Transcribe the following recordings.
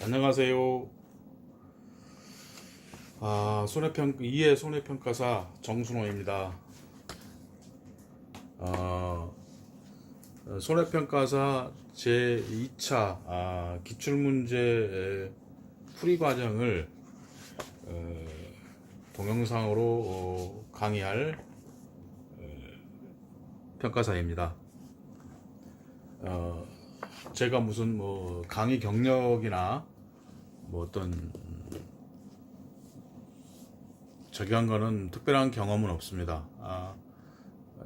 안녕하세요. 이해 손해평가사 정순호입니다. 손해평가사 제2차 기출문제 풀이 과정을 동영상으로 강의할 평가사입니다. 제가 무슨 강의 경력이나 어떤 저기한 거는 특별한 경험은 없습니다.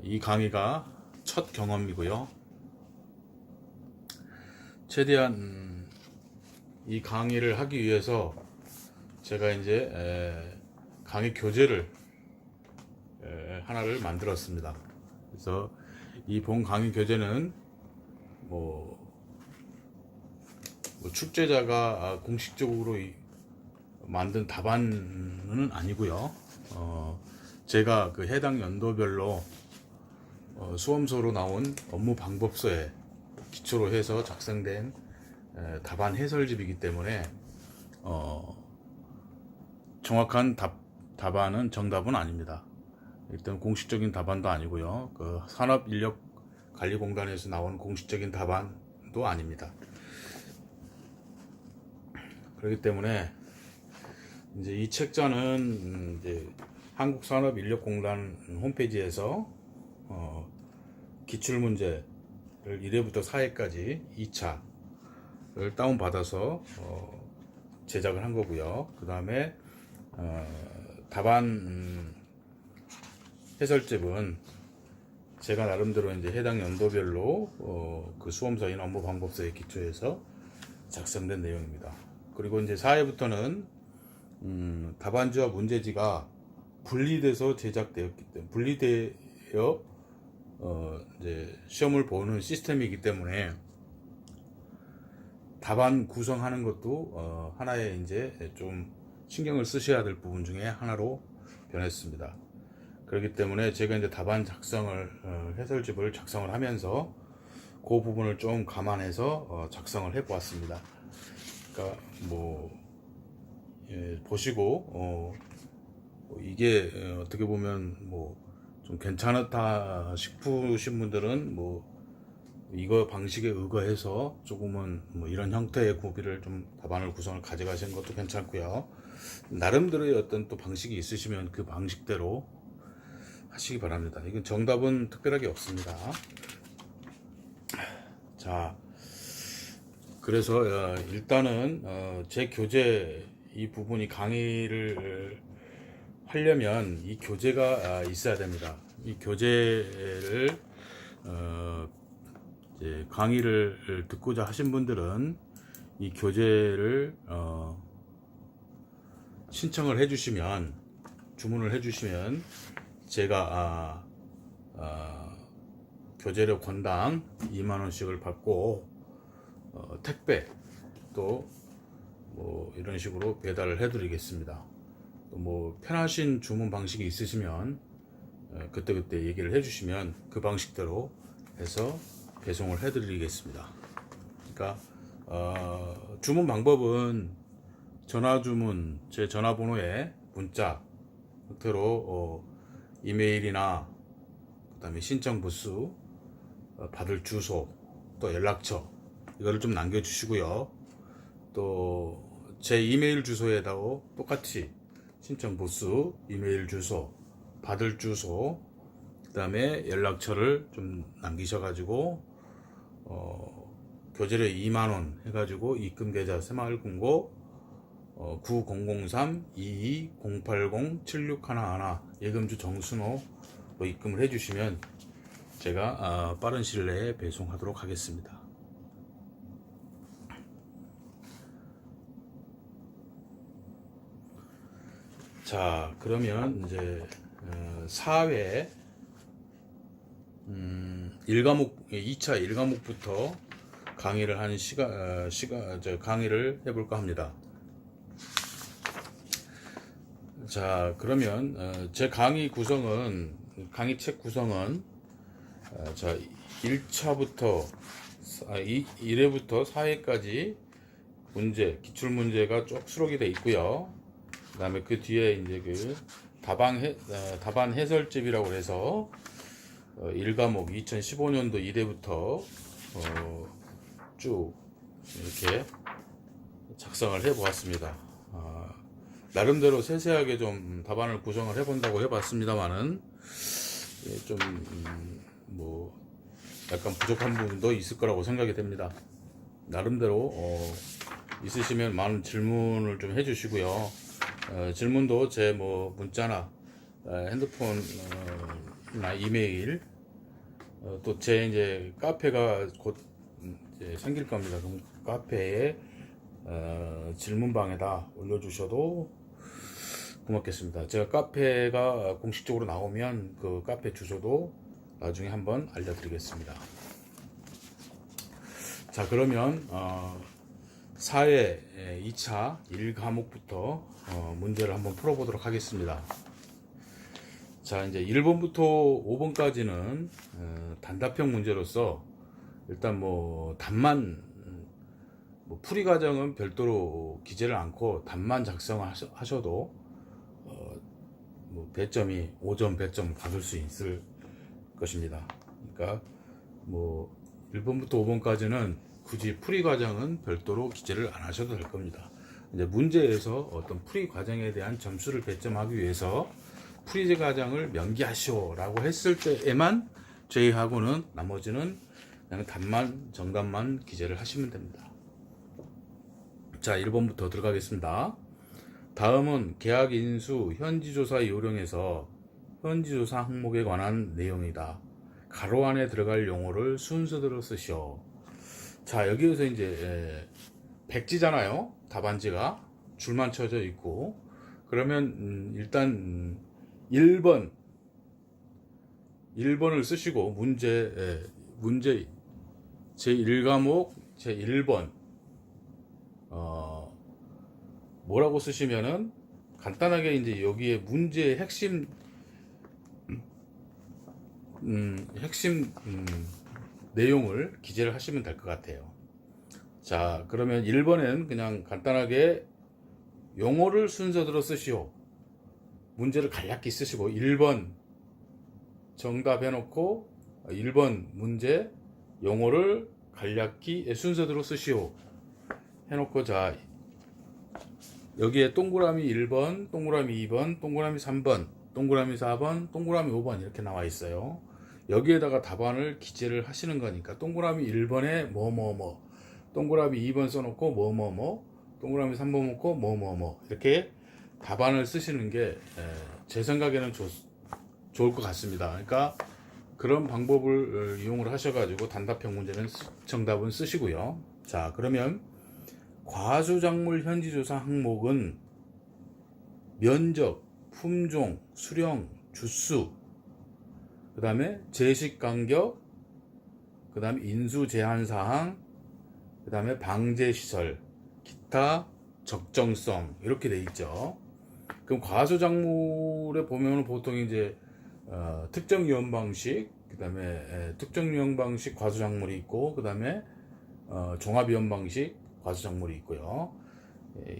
이 강의가 첫 경험이고요. 최대한 이 강의를 하기 위해서 제가 이제 강의 교재를 하나를 만들었습니다. 그래서 이 본 강의 교재는 출제자가 공식적으로 만든 답안은 아니고요. 제가 그 해당 연도별로 수험서로 나온 업무 방법서에 기초로 해서 작성된 답안 해설집이기 때문에 정확한 답안은 정답은 아닙니다. 일단 공식적인 답안도 아니고요. 그 산업인력관리공단에서 나온 공식적인 답안도 아닙니다. 그렇기 때문에 이제 이 책자는 이제 한국산업인력공단 홈페이지에서 기출문제를 1회부터 4회까지 2차를 다운받아서 제작을 한 거고요. 그 다음에 답안 해설집은 제가 나름대로 이제 해당 연도별로 그 수험서인 업무 방법서에 기초해서 작성된 내용입니다. 그리고 이제 4회부터는 답안지와 문제지가 분리돼서 제작되었기 때문에 분리되어 이제 시험을 보는 시스템이기 때문에 답안 구성하는 것도 하나의 이제 좀 신경을 쓰셔야 될 부분 중에 하나로 변했습니다. 그렇기 때문에 제가 이제 답안 작성을 해설집을 작성을 하면서 그 부분을 좀 감안해서 작성을 해 보았습니다. 그러니까 보시고 이게 어떻게 보면 좀 괜찮다 싶으신 분들은 이거 방식에 의거해서 조금은 이런 형태의 구비를 좀 답안을 구성을 가져가시는 것도 괜찮고요. 나름대로의 어떤 또 방식이 있으시면 그 방식대로 하시기 바랍니다. 이건 정답은 특별하게 없습니다. 자, 그래서 일단은 제 교재 이 부분이 강의를 하려면 이 교재가 있어야 됩니다. 이 교재를 이제 강의를 듣고자 하신 분들은 이 교재를 신청을 해주시면, 주문을 해주시면 제가 교재료 권당 2만원씩을 받고 택배 또 이런 식으로 배달을 해드리겠습니다. 또 편하신 주문 방식이 있으시면 그때그때 얘기를 해주시면 그 방식대로 해서 배송을 해드리겠습니다. 그러니까 주문 방법은 전화 주문, 제 전화번호에 문자 형태로 이메일이나 그 다음에 신청 부수, 받을 주소, 또 연락처 이거를 좀 남겨주시고요. 또 제 이메일 주소에다가 똑같이 신청 부수, 이메일 주소, 받을 주소, 그 다음에 연락처를 좀 남기셔가지고 교재료 2만원 해가지고 입금 계좌 새마을금고 9003-22-080-7611 예금주 정순호로 입금을 해주시면 제가 빠른 시일 내에 배송하도록 하겠습니다. 자, 그러면 이제 4회 2차 1과목부터 강의를 한 강의를 해볼까 합니다. 자, 그러면 제 강의 구성은, 강의책 구성은 자, 1차부터 1회부터 4회까지 문제, 기출 문제가 쭉 수록이 돼 있고요. 그다음에 그 뒤에 이제 그 답안 해설집이라고 해서 1과목 2015년도 1회부터 쭉 이렇게 작성을 해 보았습니다. 나름대로 세세하게 좀 답안을 구성을 해 본다고 해 봤습니다만은 좀 뭐 약간 부족한 부분도 있을 거라고 생각이 됩니다. 나름대로 있으시면 많은 질문을 좀 해주시고요. 질문도 제 뭐 문자나 핸드폰이나 이메일 또 제 이제 카페가 곧 이제 생길 겁니다. 그럼 카페에 질문방에다 올려주셔도 고맙겠습니다. 제가 카페가 공식적으로 나오면 그 카페 주소도 나중에 한번 알려드리겠습니다. 자, 그러면 사회 2차 1과목부터 문제를 한번 풀어보도록 하겠습니다. 자, 이제 1번부터 5번까지는 단답형 문제로서 일단 뭐 답만 풀이 과정은 별도로 기재를 않고 답만 작성하셔도 뭐 배점이 5점, 배점 받을 수 있을 것입니다. 그러니까 뭐 1번부터 5번까지는 굳이 풀이 과정은 별도로 기재를 안 하셔도 될 겁니다. 이제 문제에서 어떤 풀이 과정에 대한 점수를 배점하기 위해서 풀이 과정을 명기하시오라고 했을 때에만 제외하고는 나머지는 그냥 답만, 정답만 기재를 하시면 됩니다. 자, 1번부터 들어가겠습니다. 다음은 계약 인수 현지조사 요령에서 현지조사 항목에 관한 내용이다. 가로 안에 들어갈 용어를 순서대로 쓰시오. 자, 여기에서 이제 백지잖아요. 답안지가 줄만 쳐져 있고, 그러면 일단 1번을 쓰시고 문제 제1과목 제1번 뭐라고 쓰시면은 간단하게 이제 여기에 문제의 핵심 내용을 기재를 하시면 될 것 같아요. 자, 그러면 1번엔 그냥 간단하게 용어를 순서대로 쓰시오. 문제를 간략히 쓰시고 1번 정답 해놓고 1번 문제 용어를 간략히 순서대로 쓰시오 해놓고, 자, 여기에 동그라미 1번, 동그라미 2번, 동그라미 3번, 동그라미 4번, 동그라미 5번 이렇게 나와 있어요. 여기에다가 답안을 기재를 하시는 거니까 동그라미 1번에 뭐뭐뭐, 동그라미 2번 써놓고 뭐뭐뭐, 동그라미 3번 놓고 뭐뭐뭐 이렇게 답안을 쓰시는 게 제 생각에는 좋을 것 같습니다. 그러니까 그런 방법을 이용을 하셔가지고 단답형 문제는 정답은 쓰시고요. 자, 그러면 과수작물 현지조사 항목은 면적, 품종, 수령, 주수, 그 다음에 제식 간격, 그 다음에 인수 제한 사항, 그 다음에 방제 시설, 기타 적정성 이렇게 돼 있죠. 그럼 과수작물에 보면 보통 이제 특정 유형 방식, 그 다음에 특정 유형 방식 과수작물이 있고, 그 다음에 종합 유형 방식 과수작물이 있고요.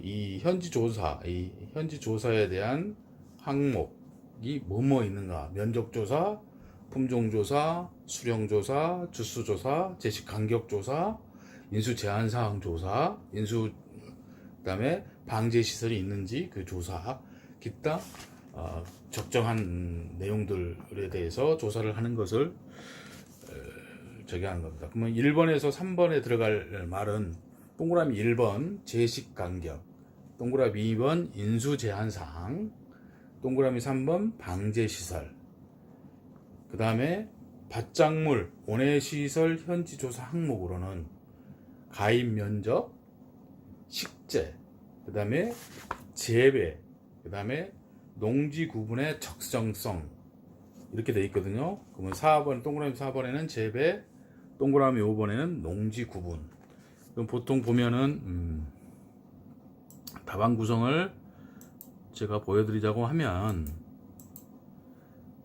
이 현지 조사에 대한 항목이 뭐뭐 있는가? 면적 조사, 품종 조사, 수령 조사, 주수 조사, 제식 간격 조사, 인수 제한 사항 조사, 그다음에 방제 시설이 있는지 그 조사, 기타 적정한 내용들에 대해서 조사를 하는 것을 저기 하는 겁니다. 그러면 1번에서 3번에 들어갈 말은 동그라미 1번 제식 간격, 동그라미 2번 인수 제한 사항, 동그라미 3번 방제 시설, 그 다음에 밭작물 온해 시설 현지 조사 항목으로는 가입 면적, 식재, 그 다음에 재배, 그 다음에 농지 구분의 적정성 이렇게 돼 있거든요. 그러면 4번 동그라미 4번에는 재배, 동그라미 5번에는 농지 구분. 그럼 보통 보면은 답안 구성을 제가 보여드리자고 하면,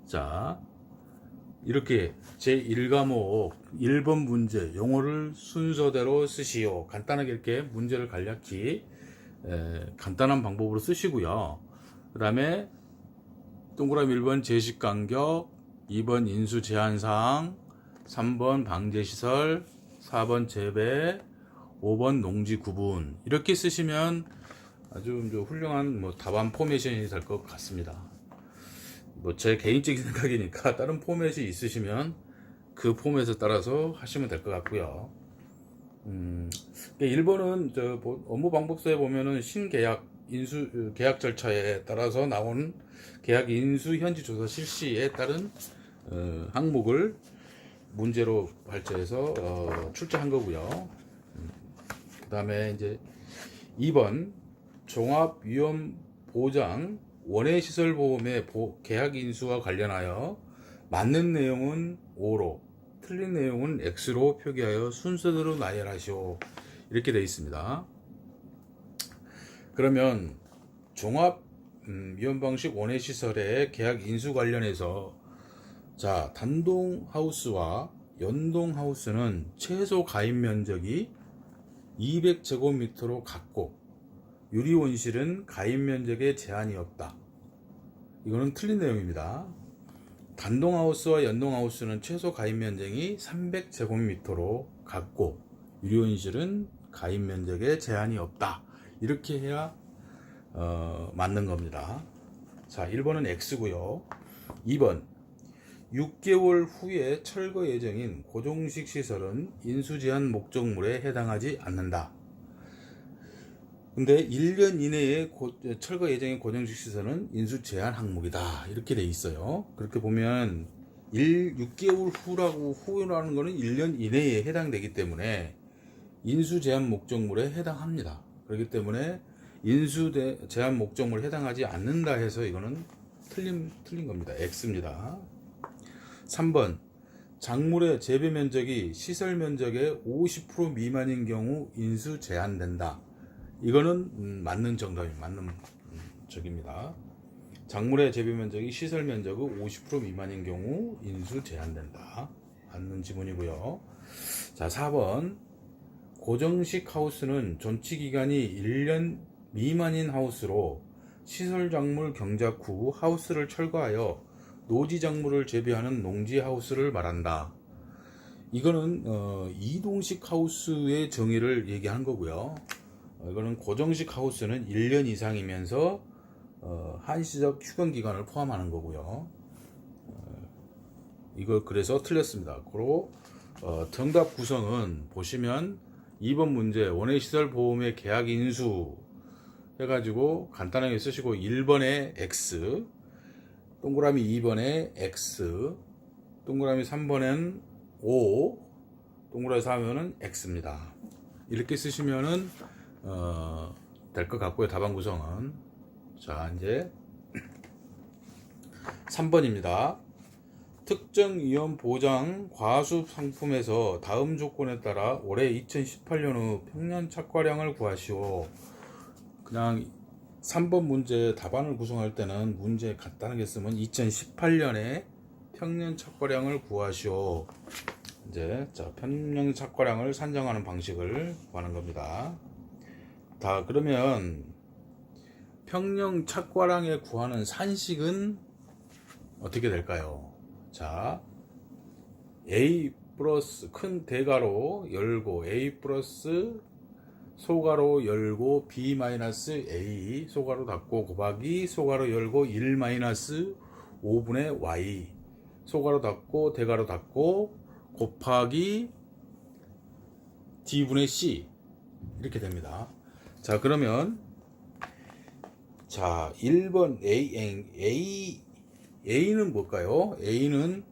자, 이렇게 제1과목 1번 문제 용어를 순서대로 쓰시오. 간단하게 이렇게 문제를 간략히 간단한 방법으로 쓰시고요. 그 다음에 동그라미 1번 제식 간격, 2번 인수 제한사항, 3번 방제시설, 4번 재배, 5번 농지 구분, 이렇게 쓰시면 아주 훌륭한 답안 포메이션이 될 것 같습니다. 제 개인적인 생각이니까 다른 포맷이 있으시면 그 포맷에 따라서 하시면 될 것 같고요. 1번은 업무 방법서에 보면은 신계약 인수 계약 절차에 따라서 나온 계약 인수 현지 조사 실시에 따른 항목을 문제로 발제해서 출제한 거고요. 그 다음에 이제 2번 종합 위험 보장 원해시설 보험의 계약 인수와 관련하여 맞는 내용은 O로, 틀린 내용은 X로 표기하여 순서대로 나열하시오. 이렇게 되어 있습니다. 그러면 종합 위험 방식 원해시설의 계약 인수 관련해서 자, 단동 하우스와 연동 하우스는 최소 가입 면적이 200제곱미터로 같고 유리온실은 가입 면적에 제한이 없다. 이거는 틀린 내용입니다. 단동하우스와 연동하우스는 최소 가입 면적이 300제곱미터로 같고 유리온실은 가입 면적에 제한이 없다. 이렇게 해야 맞는 겁니다. 자, 1번은 X고요. 2번 6개월 후에 철거 예정인 고정식 시설은 인수제한 목적물에 해당하지 않는다. 근데 1년 이내에 철거 예정인 고정식 시설은 인수 제한 항목이다. 이렇게 돼 있어요. 그렇게 보면 6개월 후라는 거는 1년 이내에 해당되기 때문에 인수 제한 목적물에 해당합니다. 그렇기 때문에 인수 제한 목적물에 해당하지 않는다 해서 이거는 틀린 겁니다. X입니다. 3번 작물의 재배 면적이 시설 면적의 50% 미만인 경우 인수 제한된다. 이거는 맞는 정답입니다. 맞는 적입니다. 작물의 재배 면적이 시설 면적의 50% 미만인 경우 인수 제한된다. 맞는 지문이고요. 자, 4번 고정식 하우스는 존치 기간이 1년 미만인 하우스로 시설 작물 경작 후 하우스를 철거하여 노지 작물을 재배하는 농지 하우스를 말한다. 이거는 이동식 하우스의 정의를 얘기한 거고요. 이거는 고정식 하우스는 1년 이상이면서 한시적 휴耕 기간을 포함하는 거고요. 이거 그래서 틀렸습니다. 그리고 정답 구성은 보시면 2번 문제 원해시설 보험의 계약 인수 해가지고 간단하게 쓰시고 1번에 X, 동그라미 2번에 X, 동그라미 3번엔 O, 동그라미 4번은 X입니다. 이렇게 쓰시면은 될 것 같고요. 답안 구성은. 자, 이제 3번입니다. 특정 위험 보장 과수 상품에서 다음 조건에 따라 올해 2018년 후 평년 착과량을 구하시오. 그냥 3번 문제 답안을 구성할 때는 문제 간단하게 쓰면 2018년에 평년 착과량을 구하시오. 이제 자, 평년 착과량을 산정하는 방식을 구하는 겁니다. 다 그러면 평년 착과량에 구하는 산식은 어떻게 될까요? 자, A 플러스 큰 대가로 열고 A 플러스 소가로 열고 B 마이너스 A 소가로 닫고 곱하기 소가로 열고 1 마이너스 5분의 Y 소가로 닫고 대가로 닫고 곱하기 D분의 C 이렇게 됩니다. 자, 그러면 자 1번 A는 뭘까요? A는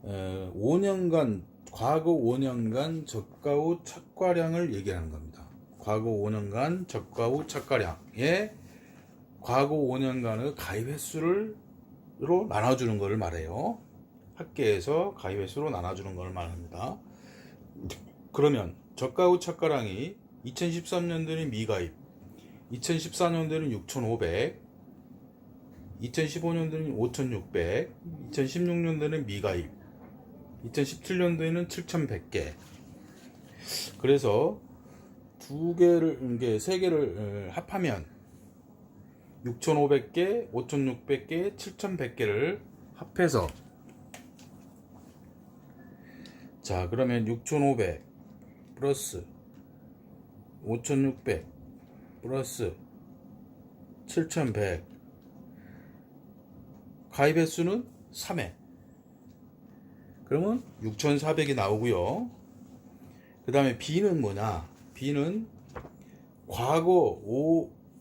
5년간 과거 5년간 저가 후 착과량을 얘기하는 겁니다. 과거 5년간 저가 후 착과량의 과거 5년간의 가입 횟수로 나눠주는 것을 말해요. 학계에서 가입 횟수로 나눠주는 것을 말합니다. 그러면 저가 후 착과량이 2013년도에는 미가입, 2014년도에는 6,500, 2015년도에는 5,600, 2016년도에는 미가입, 2017년도에는 7,100개. 그래서 세 개를 합하면 6,500개, 5,600개, 7,100개를 합해서, 자, 그러면 6,500 플러스 5,600 플러스 7,100, 가입 횟수는 3회. 그러면 6,400이 나오고요. 그 다음에 B는 뭐냐? B는 과거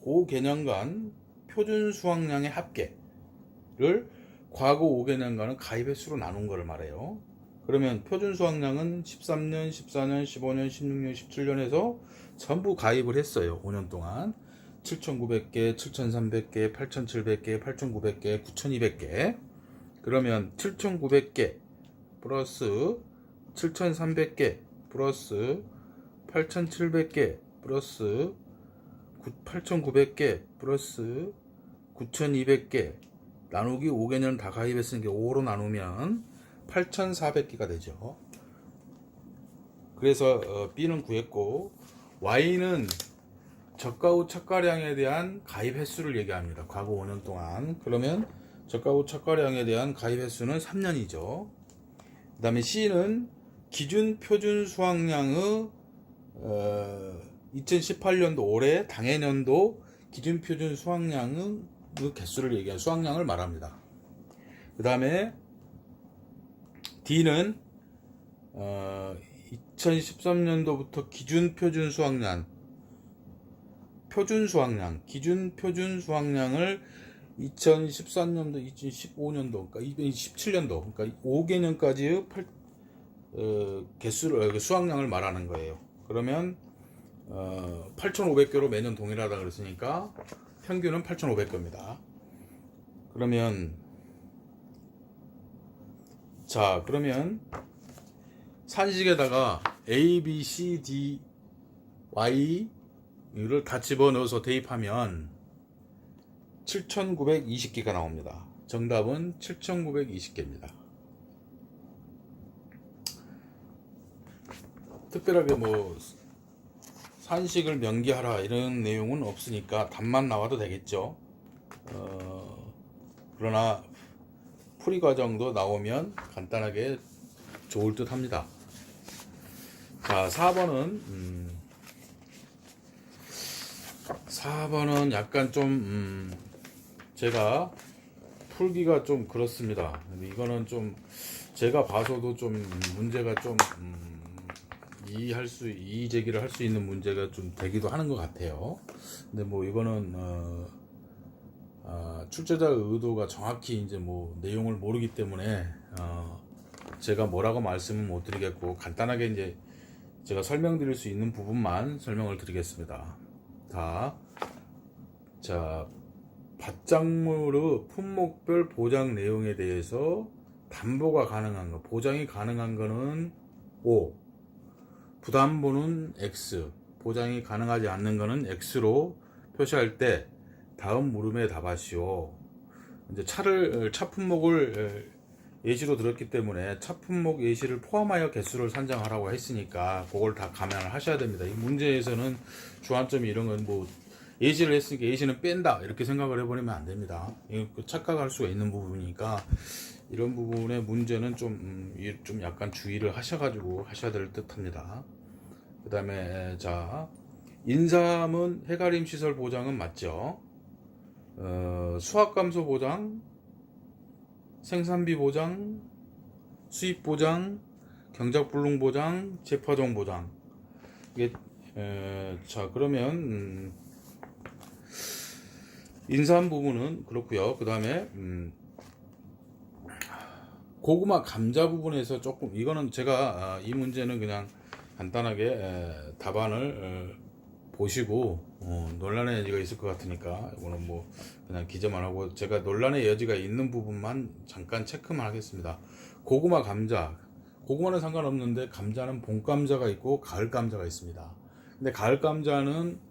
5개년간 표준 수확량의 합계를 과거 5개년간은 가입 횟수로 나눈 거를 말해요. 그러면 표준 수확량은 13년, 14년, 15년, 16년, 17년에서 전부 가입을 했어요. 5년 동안. 7,900개, 7,300개, 8,700개, 8,900개, 9,200개. 그러면 7,900개 플러스 7,300개 플러스 8,700개 플러스 8,900개 플러스 9,200개 나누기 5개년 다 가입했으니까 5로 나누면 8,400개가 되죠. 그래서 B는 구했고, Y는 저가 후 착가량에 대한 가입 횟수를 얘기합니다. 과거 5년 동안. 그러면 저가 후 착가량에 대한 가입 횟수는 3년이죠. 그 다음에 C는 기준 표준 수확량의 2018년도 올해 당해년도 기준 표준 수확량의 개수를 얘기하는 수확량을 말합니다. 그 다음에 D는 2013년도부터 기준 표준 수확량, 기준 표준 수확량을 2014년도, 2015년도, 그러니까 2017년도, 그러니까 5개년까지의 개수를, 수확량을 말하는 거예요. 그러면 8,500개로 매년 동일하다 그랬으니까 평균은 8,500개입니다. 그러면 자, 그러면 산식에다가 A, B, C, D, Y를 다 집어넣어서 대입하면 7,920개가 나옵니다. 정답은 7,920개입니다. 특별하게 뭐 산식을 명기하라 이런 내용은 없으니까 답만 나와도 되겠죠. 그러나 풀이 과정도 나오면 간단하게 좋을 듯 합니다. 자, 4번은 약간 좀 제가 풀기가 좀 그렇습니다. 이거는 좀 제가 봐서도 좀 문제가 좀 이의 제기를 할 수 있는 문제가 좀 되기도 하는 것 같아요. 근데 뭐 이거는 출제자의 의도가 정확히 이제 뭐 내용을 모르기 때문에 제가 뭐라고 말씀은 못 드리겠고, 간단하게 이제 제가 설명드릴 수 있는 부분만 설명을 드리겠습니다. 자, 밭작물의 품목별 보장 내용에 대해서 담보가 가능한 거, 보장이 가능한 거는 O, 부담보는 X, 보장이 가능하지 않는 거는 X로 표시할 때 다음 물음에 답하시오. 이제 차 품목을 예시로 들었기 때문에 차 품목 예시를 포함하여 개수를 산정하라고 했으니까 그걸 다 감안을 하셔야 됩니다. 이 문제에서는 주안점이 이런 건 뭐 예시를 했으니까 예시는 뺀다 이렇게 생각을 해버리면 안 됩니다. 착각할 수가 있는 부분이니까 이런 부분의 문제는 좀 약간 주의를 하셔가지고 하셔야 될 듯합니다. 그 다음에 자, 인삼은 해가림 시설 보장은 맞죠? 수확감소 보장, 생산비 보장, 수입 보장, 경작불능 보장, 재파종 보장. 이게 자, 그러면 인삼 부분은 그렇고요. 그 다음에 고구마 감자 부분에서 조금, 이거는 제가 이 문제는 그냥 간단하게 답안을 보시고 논란의 여지가 있을 것 같으니까 이거는 뭐 그냥 기재만 하고, 제가 논란의 여지가 있는 부분만 잠깐 체크만 하겠습니다. 고구마 감자, 고구마는 상관없는데 감자는 봄 감자가 있고 가을 감자가 있습니다. 근데 가을 감자는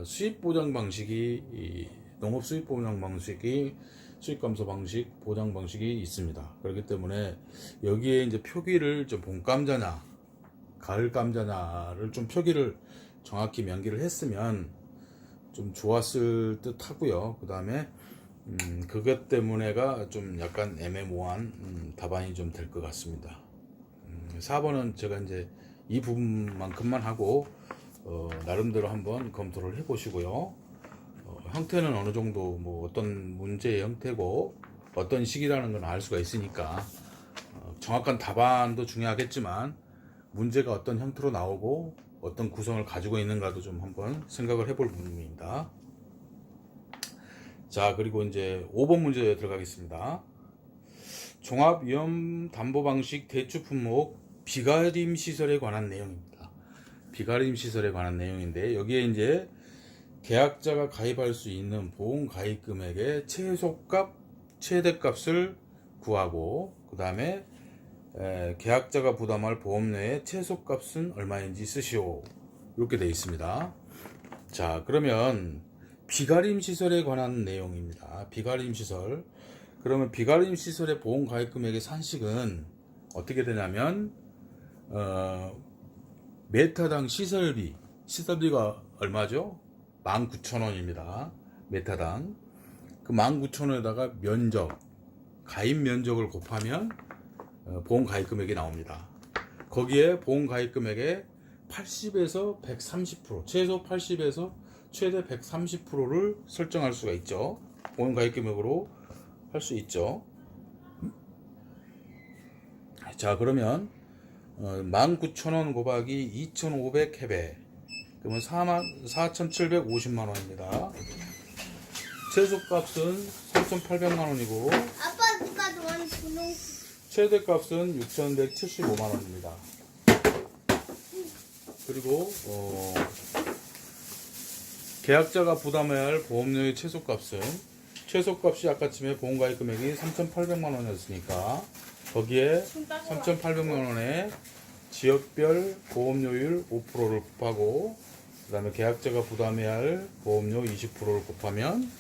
수입 보장 방식이, 농업 수입 보장 방식이 수익 감소 방식, 보장 방식이 있습니다. 그렇기 때문에 여기에 이제 표기를 좀 봄 감자냐, 가을 감자냐를 좀 표기를 정확히 명기를 했으면 좀 좋았을 듯 하고요. 그 다음에 그것 때문에가 좀 약간 애매모호한 답안이 좀 될 것 같습니다. 4번은 제가 이제 이 부분만큼만 하고 나름대로 한번 검토를 해 보시고요. 형태는 어느 정도 뭐 어떤 문제의 형태고 어떤 식이라는 건 알 수가 있으니까 정확한 답안도 중요하겠지만 문제가 어떤 형태로 나오고 어떤 구성을 가지고 있는가도 좀 한번 생각을 해볼 부분입니다. 자, 그리고 이제 5번 문제 들어가겠습니다. 종합위험담보방식 대출 품목 비가림 시설에 관한 내용입니다. 비가림 시설에 관한 내용인데 여기에 이제 계약자가 가입할 수 있는 보험 가입 금액의 최소값, 최대값을 구하고 그 다음에 계약자가 부담할 보험료의 최소값은 얼마인지 쓰시오. 이렇게 되어 있습니다. 자, 그러면 비가림 시설에 관한 내용입니다. 비가림 시설. 그러면 비가림 시설의 보험 가입 금액의 산식은 어떻게 되냐면 메타당 시설비가 얼마죠? 19,000원입니다. 메타당. 그 19,000원에다가 면적, 가입 면적을 곱하면 보험 가입 금액이 나옵니다. 거기에 보험 가입 금액의 80에서 130%, 최소 80에서 최대 130%를 설정할 수가 있죠. 보험 가입 금액으로 할 수 있죠. 자, 그러면 19,000원 곱하기 2,500 해배, 그러면 44,750만 원입니다. 최소값은 3,800만 원이고 아빠 누가 좋아하는 분홍 최대값은 6,175만 원입니다. 그리고 계약자가 부담해야 할 보험료의 최소값이 아까쯤에 보험가입 금액이 3,800만 원이었으니까 거기에 3,800만 원에 지역별 보험료율 5%를 곱하고 그 다음에 계약자가 부담해야 할 보험료 20%를 곱하면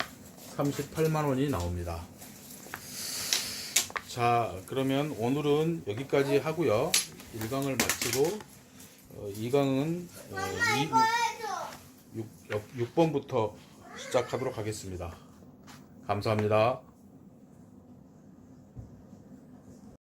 38만 원이 나옵니다. 자, 그러면 오늘은 여기까지 하고요. 1강을 마치고 2강은 6번부터 시작하도록 하겠습니다. 감사합니다.